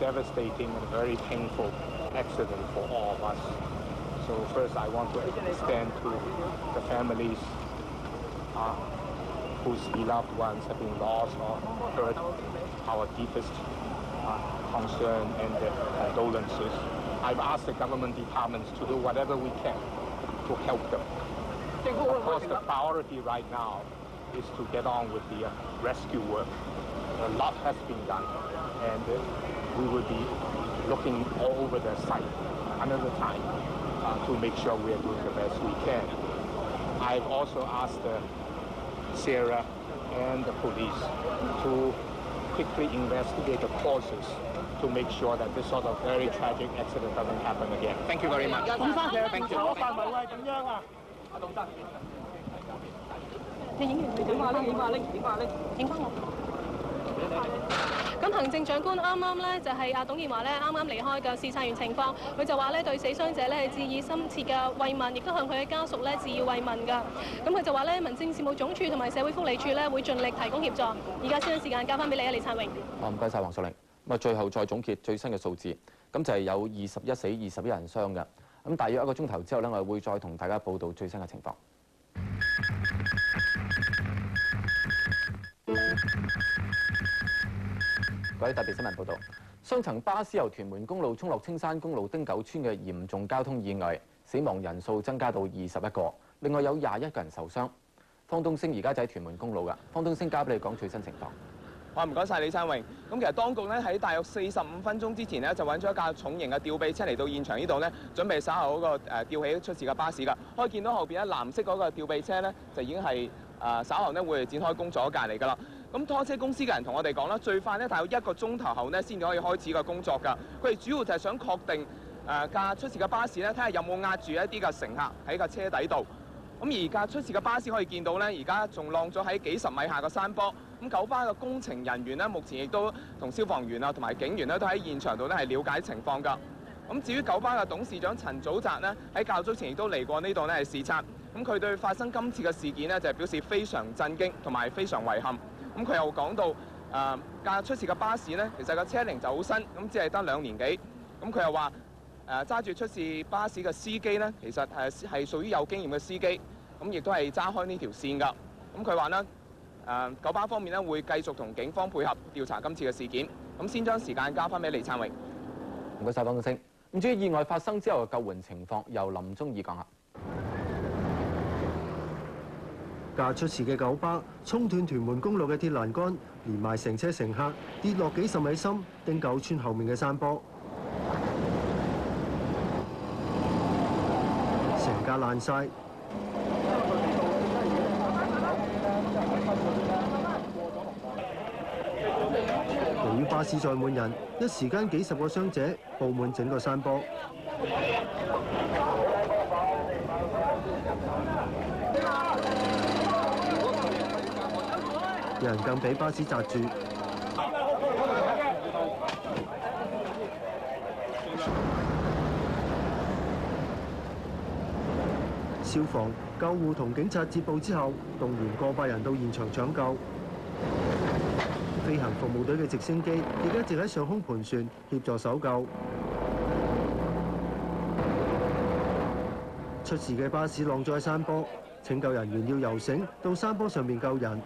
Devastating and very painful accident for all of us. So first I want to extend to the families whose beloved ones have been lost or hurt our deepest concern and condolences. I've asked the government departments to do whatever we can to help them. Of course, the priority right now is to get on with the rescue work. A lot has been done, and we will be looking all over the site another time to make sure we are doing the best we can. I've also asked Sierra and the police to quickly investigate the causes to make sure that this sort of very tragic accident doesn't happen again. Thank you very much. Thank you. 咁行政長官啱啱咧就係阿董建華咧啱啱離開嘅視察完情況，佢就話咧對死傷者咧係致以深切嘅慰問，亦都向佢嘅家屬咧致以慰問㗎。咁佢就話咧民政事務總署同埋社會福利署咧會盡力提供協助。而家先將時間交翻俾你啊，李燦榮。唔該晒黃淑玲。咁啊，最後再總結最新嘅數字，咁就係有21死、21人傷嘅。咁大約1個鐘頭之後咧，我哋會再同大家報道最新嘅情況。各位特別新聞報導，雙層巴士由屯門公路衝落青山公路汀九村嘅嚴重交通意外，死亡人數增加到21個，另外有21個人受傷。方東升而家就喺屯門公路㗎，方東升交俾你講最新情況。唔該晒李燦榮。咁其實當局咧喺大約45分鐘之前咧就揾咗一架重型嘅吊臂車嚟到現場呢度咧，準備稍後嗰個吊起出事嘅巴士㗎。可以見到後邊咧藍色嗰個吊臂車咧就已經係稍後咧會展開工作嘅隔離㗎啦。咁拖車公司嘅人同我哋講啦，最快咧大約1個鐘頭後咧先至可以開始個工作㗎。佢哋主要就係想確定架出事嘅巴士咧，睇下有冇壓住一啲嘅乘客喺架車底度。咁而架出事嘅巴士可以見到咧，而家仲晾咗喺幾十米下嘅山坡。咁九巴嘅工程人員咧，目前亦都同消防員啊同埋警員咧都喺現場度咧係了解情況㗎。咁至於九巴嘅董事長陳祖澤呢，喺較早前亦都嚟過呢度咧係視察。咁佢對發生今次嘅事件呢，就係表示非常震驚同埋非常遺憾。咁佢又講到架出事嘅巴士呢，其實個車齡就好新，咁只係得2年幾。咁佢又話揸住出事巴士嘅司機呢，其實係屬於有經驗嘅司機，咁亦都係揸開呢條線㗎。咁佢話呢，九巴方面呢會繼續同警方配合調查今次嘅事件。咁先將時間交翻俾李燦榮。唔該晒方東升。咁至於意外發生之後嘅救援情況，由林宗義講下。架出事嘅九巴衝斷屯門公路嘅鐵欄杆，連埋成車乘客跌落幾十米深汀九村後面嘅山坡，成架爛晒。由於巴士載滿人，一時間幾十個傷者佈滿整個山坡。有人更俾巴士砸住。消防、救護同警察接報之後，動員過百人到現場搶救。飛行服務隊嘅直升機亦一直喺上空盤旋協助搜救。出事嘅巴士晾咗喺山坡，拯救人員要游繩到山坡上面救人。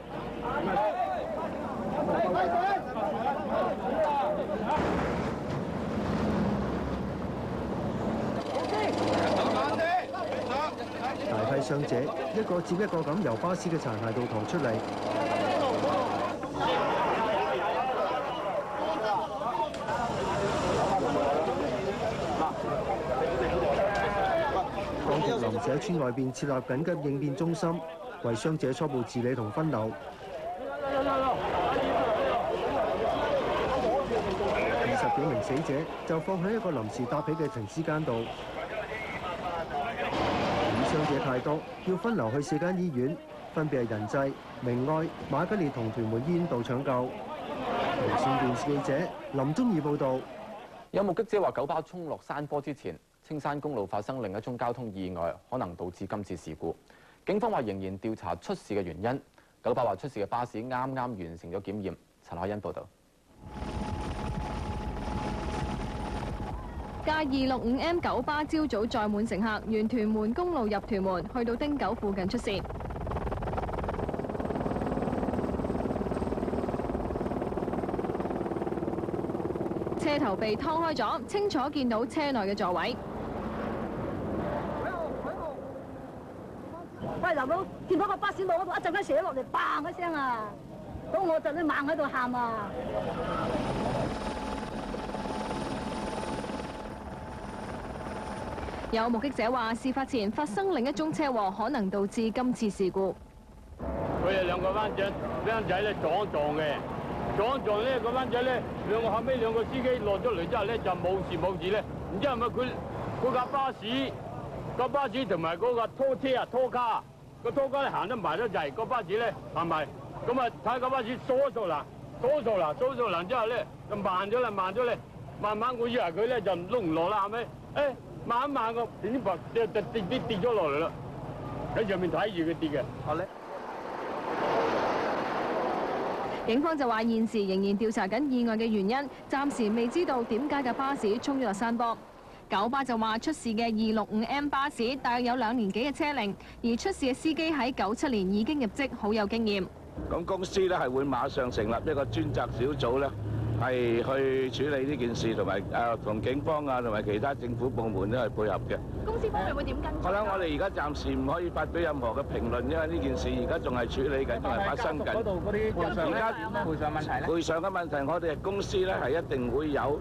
大批傷者一個接一個咁由巴士嘅殘骸度逃出嚟。當局臨時喺村外邊設立緊急應變中心，為傷者初步治理同分流。20幾名死者就放喺一個臨時搭起嘅停屍間度。傷者太多，要分流去4間醫院，分別係仁濟、明愛、瑪嘉烈同屯門醫院度搶救。無線電視記者林宗義報導。有目擊者話，九巴衝落山坡之前，青山公路發生另一宗交通意外，可能導致今次事故。警方話仍然調查出事嘅原因。九巴話出事嘅巴士啱啱完成咗檢驗。陳海欣報導。架265M 九巴朝早載滿乘客，沿屯門公路入屯門，去到汀九附近出事。車頭被劏開咗，清楚見到車內嘅座位。喂，劉佬，見到個巴士路嗰度一陣間射落嚟，bang一聲啊！咁我就咧猛喺度喊啊！有目擊者話，事發前發生另一宗車禍，可能導致今次事故。佢哋兩個灣仔咧撞嘅，撞咧個灣仔咧後尾兩個司機落咗嚟之後咧就冇事咧，唔知係咪佢嗰架巴士同埋嗰架拖卡個拖卡咧行得埋得滯，個巴士咧行埋，咁啊睇個巴士疏咗啦之後咧就慢咗啦，慢慢我以為佢咧就碌唔落啦，係咪？慢個點白跌咗落嚟啦，喺上面睇住佢跌嘅。好咧。警方就話現時仍然調查緊意外嘅原因，暫時未知道點解嘅巴士衝咗落山坡。九巴就話出事嘅265M 巴士大約有2年幾嘅車齡，而出事嘅司機喺97年已經入職，好有經驗。咁公司咧係會馬上成立一個專責小組咧。係去處理呢件事，同埋同警方啊，同埋其他政府部門都係配合嘅。公司方面會點跟進？我諗我哋而家暫時唔可以發表任何嘅評論，因為呢件事而家仲係處理緊，仲係發生緊。而家賠償問題咧？賠償嘅問題，我哋公司咧係一定會有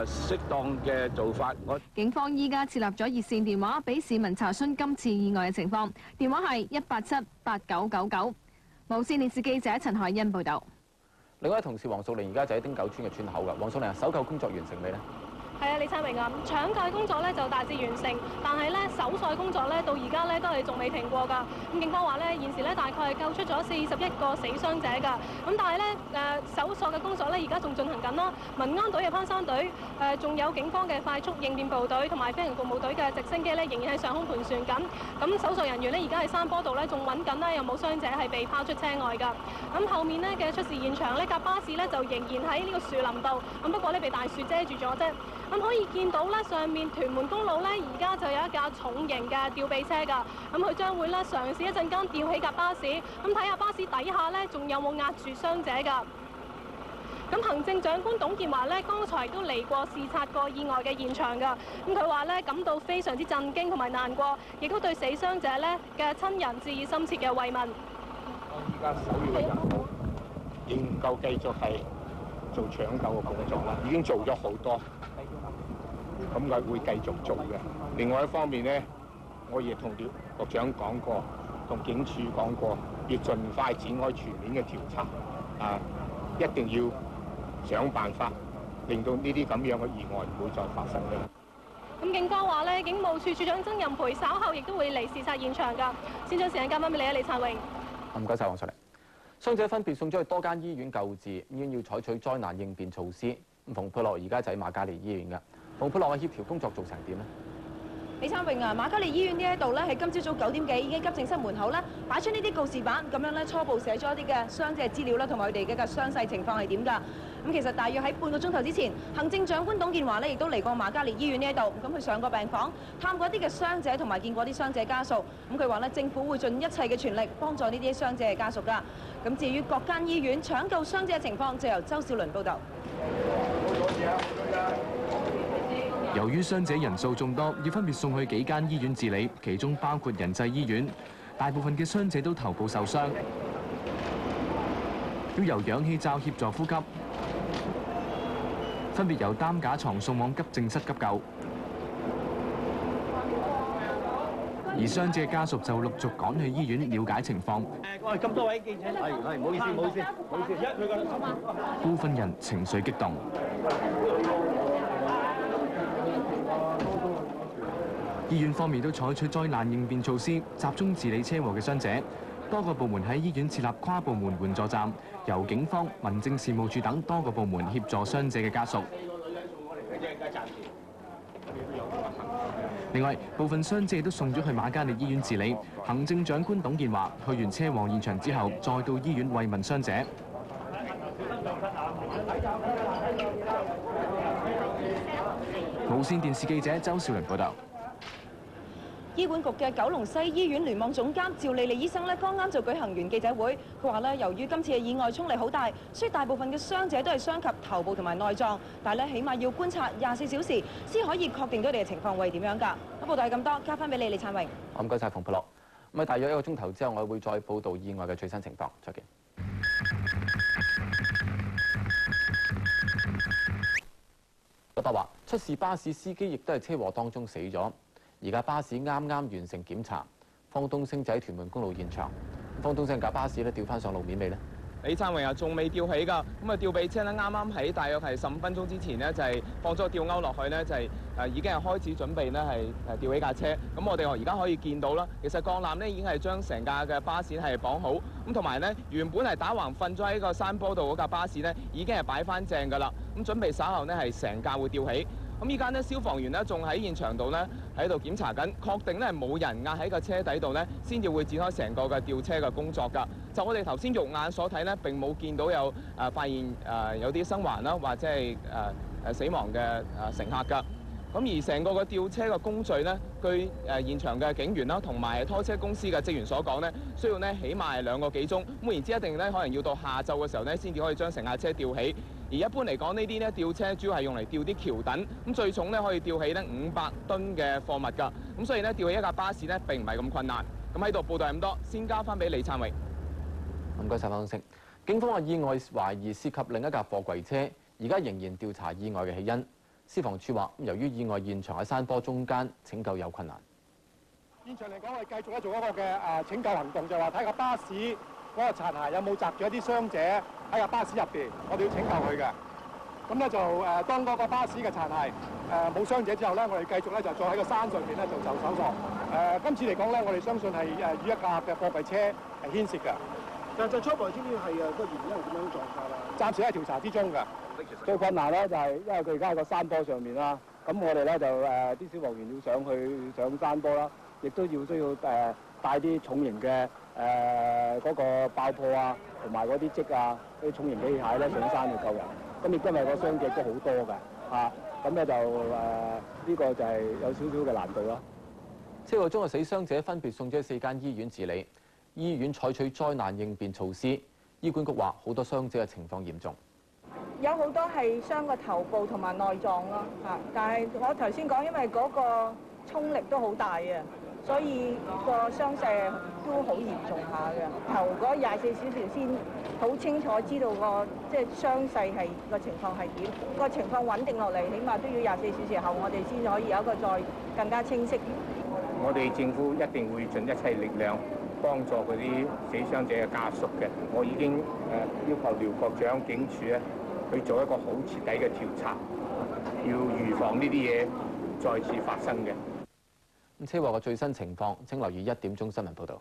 適當嘅做法。警方依家設立咗熱線電話，俾市民查詢今次意外嘅情況。電話係1878999。無線電視記者陳海欣報導。另外同事黃淑玲而家就喺汀九村嘅村口㗎。黃淑玲，搜救工作完成未呢？係啊，李燦榮啊，搶救工作咧就大致完成，但係咧搜索工作咧到而家咧都係仲未停過㗎。咁警方話咧現時咧大概係救出咗41個死傷者㗎。咁但係咧搜索嘅工作咧而家仲進行緊啦。民安隊嘅攀山隊仲有警方嘅快速應變部隊同埋飛行服務隊嘅直升機咧仍然喺上空盤旋緊。咁搜索人員咧而家喺山坡度咧仲揾緊啦，有冇傷者係被拋出車外㗎。咁後面咧嘅出事現場呢架巴士咧就仍然喺呢個樹林度，咁不過咧被大樹遮住咗啫。咁可以見到咧，上面屯門公路咧，而家就有一架重型嘅吊臂車㗎。咁佢將會咧嘗試一陣間吊起架巴士，咁睇下巴士底下咧仲有冇壓住傷者㗎。咁行政長官董建華咧，剛才都嚟過視察過意外嘅現場㗎。咁佢話咧感到非常之震驚同埋難過，亦都對死傷者咧嘅親人致以深切嘅慰問。依家首要嘅任務仍唔夠繼續係做搶救嘅工作啦，已經做咗好多。咁我會繼續做嘅。另外一方面咧，我亦同局長講過，同警署講過，要盡快展開全面嘅調查，一定要想辦法令到呢啲咁樣嘅意外唔會再發生嘅。咁警方話咧，警務處處長曾蔭培稍後亦都會嚟視察現場㗎。先將時間交翻俾你啊，李燦榮。唔該晒黃淑玲。傷者分別送咗去多間醫院救治，醫院要採取災難應變措施。咁馮佩樂而家就喺瑪嘉烈醫院㗎。馮佩樂嘅協調工作做成點呢？李燦榮啊，瑪嘉烈醫院呢一度咧，喺今朝早9點幾已經急症室門口咧擺出呢啲告示板，咁樣咧初步寫咗一啲嘅傷者資料啦，同埋佢哋嘅傷勢情況係點㗎？咁其實大約喺半個鐘頭之前，行政長官董建華咧亦都嚟過瑪嘉烈醫院呢一度，咁佢上過病房，探過一啲嘅傷者，同埋見過啲傷者家屬。咁佢話咧，政府會盡一切嘅全力幫助呢啲傷者嘅家屬㗎。咁至於各間醫院搶救傷者嘅情況，就由周小倫報導。由於傷者人數眾多，要分別送去幾間醫院治理，其中包括仁濟醫院。大部分嘅傷者都頭部受傷，要由氧氣罩協助呼吸，分別由擔架床送往急症室急救。而傷者嘅家屬就陸續趕去醫院了解情況。咁多位記者，係唔好意思。部分人情緒激動。醫院方面都採取災難應變措施，集中治理車禍嘅傷者。多個部門喺醫院設立跨部門援助站，由警方、民政事務處等多個部門協助傷者嘅家屬。另外，部分傷者亦都送咗去瑪嘉烈醫院治理。行政長官董建華去完車禍現場之後，再到醫院慰問傷者。無線電視記者周少麟報道。醫管局嘅九龍西醫院聯網總監趙莉莉醫生咧，剛啱就舉行完記者會，佢話咧，由於今次嘅意外衝力好大，所以大部分嘅傷者都係傷及頭部同埋內臟，但係咧起碼要觀察24小時先可以確定到佢哋嘅情況會係點樣㗎。咁報道係咁多，交翻俾你，李燦榮。唔該晒馮佩樂。咁喺大約1個鐘頭之後，我會再報道意外嘅最新情況。再見。老伯話：出事巴士司機亦都係車禍當中死咗。而家巴士啱啱完成檢查，方東升仔屯門公路現場。方東升架巴士咧調翻上路面未呢？李燦榮仲未吊起㗎，咁啊吊臂車咧啱啱喺大約係15分鐘之前呢，就係放咗個吊鈎落去呢，就係已經係開始準備呢係吊起架車。咁我哋而家可以見到啦，其實鋼纜呢已經係將成架嘅巴士係綁好，咁同埋呢原本係打橫瞓咗喺個山坡度嗰架巴士呢已經係擺翻正㗎啦，咁準備稍後呢係成架會吊起。咁依家呢消防員呢仲喺現場度呢喺度檢查緊，確定呢係冇人壓喺個車底度呢，先至會展開成個嘅吊車嘅工作㗎。就我哋頭先肉眼所睇呢，並冇見到有發現有啲生還啦，或者係死亡嘅乘客㗎。咁而成個嘅吊車嘅工序呢，據現場嘅警員啦同埋拖車公司嘅職員所講呢，需要呢起碼係2個幾鐘，換言之一定呢可能要到下晝嘅時候呢，先至可以將成架車吊起。而一般嚟講，呢啲呢吊車主要係用嚟吊啲橋躉，咁最重呢可以吊起呢500噸嘅貨物㗎，咁所以呢吊起一架巴士呢並唔係咁困難。咁喺度報道係咁多，先交翻俾李燦榮。唔該晒方東升。警方話意外懷疑涉及另一架貨櫃車，而家仍然調查意外嘅起因。消防處話，由於意外現場喺山坡中間，拯救有困難。現場嚟講，我哋繼續咧做一個嘅拯救行動，就係話睇下巴士嗰個殘骸有冇擲住一啲傷者喺架巴士入邊，我哋要拯救佢嘅。咁咧就當嗰個巴士嘅殘骸冇傷者之後咧，我哋繼續咧就再喺個山上邊咧就搜索。今次嚟講咧，我哋相信係與一架嘅貨櫃車係牽涉嘅。但就初步知唔知係個原因係點樣狀況啦？暫時係調查之中㗎。最困難咧就係因為佢而家喺個山坡上面啦，咁我哋咧就啲消防員要上山坡啦，亦都需要帶啲重型嘅嗰個爆破啊，同埋嗰啲積啊，啲重型機械咧上山去救人。咁亦因為個傷者都好多㗎嚇，咁咧就呢個就係有少少嘅難度咯。車禍中嘅死傷者分別送咗去4間醫院治理，醫院採取災難應變措施。醫管局話好多傷者嘅情況嚴重。有好多係傷個頭部同埋內臟咯嚇，但係我頭先講，因為嗰個衝力都好大啊，所以個傷勢都好嚴重下嘅。頭嗰24小時先好清楚知道個即係傷勢係個情況係點，個情況穩定落嚟，起碼都要24小時後，我哋先可以有一個再更加清晰。我哋政府一定會盡一切力量幫助嗰啲死傷者嘅家屬嘅。我已經要求廖局長、警署咧，去做一個好徹底嘅調查，要預防呢啲嘢再次發生嘅。咁車禍嘅最新情況，請留意1點鐘新聞報導。